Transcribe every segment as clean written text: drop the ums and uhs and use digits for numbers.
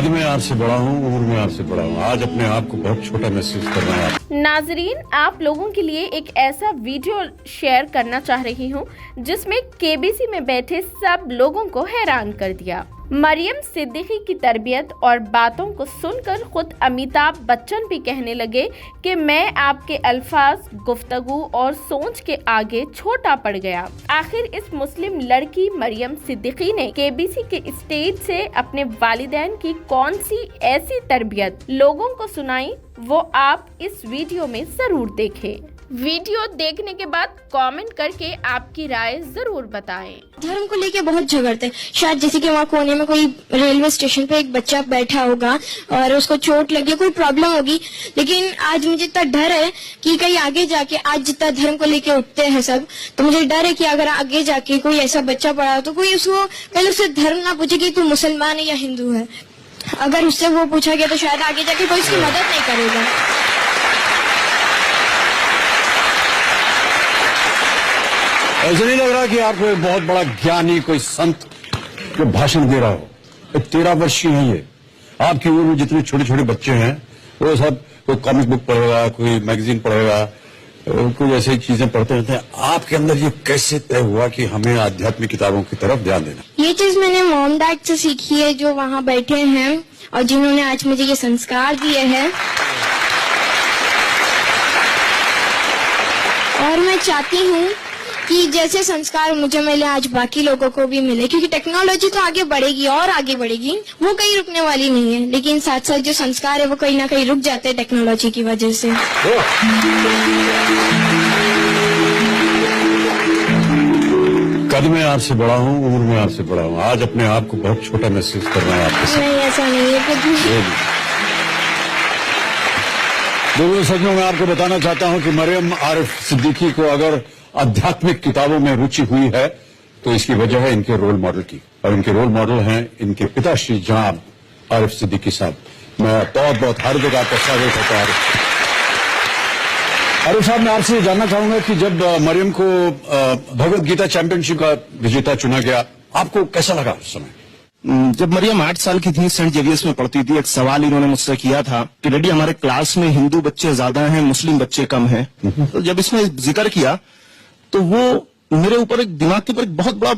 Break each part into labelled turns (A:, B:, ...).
A: कद में आपसे बड़ा हूँ, उम्र में आपसे बड़ा हूँ, आज अपने आप को बहुत छोटा महसूस कर रहा है।
B: नाजरीन, आप लोगों के लिए एक ऐसा वीडियो शेयर करना चाह रही हूँ जिसमें केबीसी में बैठे सब लोगों को हैरान कर दिया। मरियम सिद्दीकी की तरबियत और बातों को सुनकर खुद अमिताभ बच्चन भी कहने लगे कि मैं आपके अल्फाज, गुफ्तगू और सोच के आगे छोटा पड़ गया। आखिर इस मुस्लिम लड़की मरियम सिद्दीकी ने केबीसी के स्टेज से अपने वालिदैन की कौन सी ऐसी तरबियत लोगों को सुनाई, वो आप इस वीडियो में जरूर देखें। वीडियो देखने के बाद कमेंट करके आपकी राय जरूर बताएं।
C: धर्म को लेके बहुत झगड़ते हैं। शायद जैसे कि वहाँ कोने में कोई रेलवे स्टेशन पे एक बच्चा बैठा होगा और उसको चोट लगी, कोई प्रॉब्लम होगी, लेकिन आज मुझे इतना डर है कि कहीं आगे जाके आज जितना धर्म को लेके उठते हैं सब, तो मुझे डर है कि अगर आगे जाके कोई ऐसा बच्चा पड़ा तो कोई उसको पहले उससे धर्म ना पूछे कि तू मुसलमान है या हिंदू है। अगर उससे वो पूछा गया तो शायद आगे जाके कोई उसकी मदद नहीं करेगा।
A: ऐसा नहीं लग रहा कि आप कोई बहुत बड़ा ज्ञानी, कोई संत जो भाषण दे रहा हो। 13 वर्षीय है ये। आपकी उम्र में जितने छोटे छोटे बच्चे हैं वो सब कोई कॉमिक बुक पढ़ेगा, कोई मैगजीन पढ़ेगा, कोई ऐसी चीजें पढ़ते रहते हैं। आपके अंदर ये कैसे तय हुआ कि हमें आध्यात्मिक किताबों की तरफ ध्यान देना?
C: ये चीज मैंने मॉम डैड से सीखी है, जो वहाँ बैठे हैं और जिन्होंने आज मुझे ये संस्कार दिए हैं। और मैं चाहती हूँ कि जैसे संस्कार मुझे मिले आज बाकी लोगों को भी मिले, क्योंकि टेक्नोलॉजी तो आगे बढ़ेगी और आगे बढ़ेगी, वो कहीं रुकने वाली नहीं है, लेकिन साथ साथ जो संस्कार है वो कहीं ना कहीं रुक जाते हैं टेक्नोलॉजी की वजह से।
A: कद में आपसे बड़ा हूँ, उम्र में आपसे बड़ा हूँ, आज अपने आप को बहुत छोटा महसूस कर रहा है आपके साथ।
C: नहीं, ऐसा नहीं है कुछ भी।
A: दोस्तों, सच में मैं आपको बताना चाहता हूँ कि मरियम आरिफ सिद्दीकी को अगर आध्यात्मिक किताबों में रुचि हुई है तो इसकी वजह है इनके रोल मॉडल की, और इनके रोल मॉडल हैं इनके पिताश्री जनाब आरिफ सिद्दीकी साहब। मैं बहुत बहुत हार्दिक आपका स्वागत करता हूं। आरिफ साहब, मैं आपसे जानना चाहूंगा कि जब मरियम को भगवत गीता चैंपियनशिप का विजेता चुना गया, आपको कैसा लगा उस समय?
D: जब मरियम 8 साल की थी, सेंट जेवियर्स में पढ़ती थी, एक सवाल इन्होंने मुझसे किया था कि डैडी हमारे क्लास में हिंदू बच्चे ज्यादा हैं, मुस्लिम बच्चे कम हैं। तो जब इसने जिक्र किया तो वो मेरे ऊपर एक दिमाग के ऊपर एक बहुत बड़ा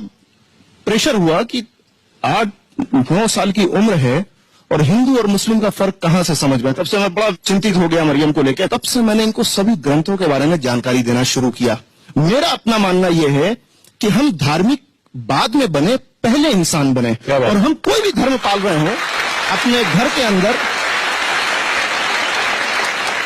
D: प्रेशर हुआ कि 8-9 साल की उम्र है और हिंदू और मुस्लिम का फर्क कहां से समझ में। तब से मैं बड़ा चिंतित हो गया मरियम को लेकर। तब से मैंने इनको सभी ग्रंथों के बारे में जानकारी देना शुरू किया। मेरा अपना मानना यह है कि हम धार्मिक बाद में बने, पहले इंसान बने, और हम कोई भी धर्म पाल रहे हो अपने घर के अंदर।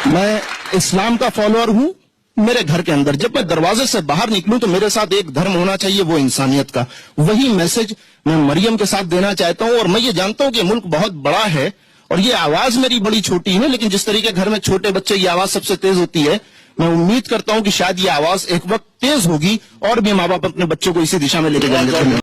D: मैं इस्लाम का फॉलोअर हूं मेरे घर के अंदर। जब मैं दरवाजे से बाहर निकलूं तो मेरे साथ एक धर्म होना चाहिए, वो इंसानियत का। वही मैसेज मैं मरियम के साथ देना चाहता हूं। और मैं ये जानता हूं कि मुल्क बहुत बड़ा है और ये आवाज मेरी बड़ी छोटी है, लेकिन जिस तरीके घर में छोटे बच्चे की आवाज सबसे तेज होती है, मैं उम्मीद करता हूं कि शायद ये आवाज एक वक्त तेज होगी और भी माँ बाप अपने बच्चों को इसी दिशा में लेके जाएंगे।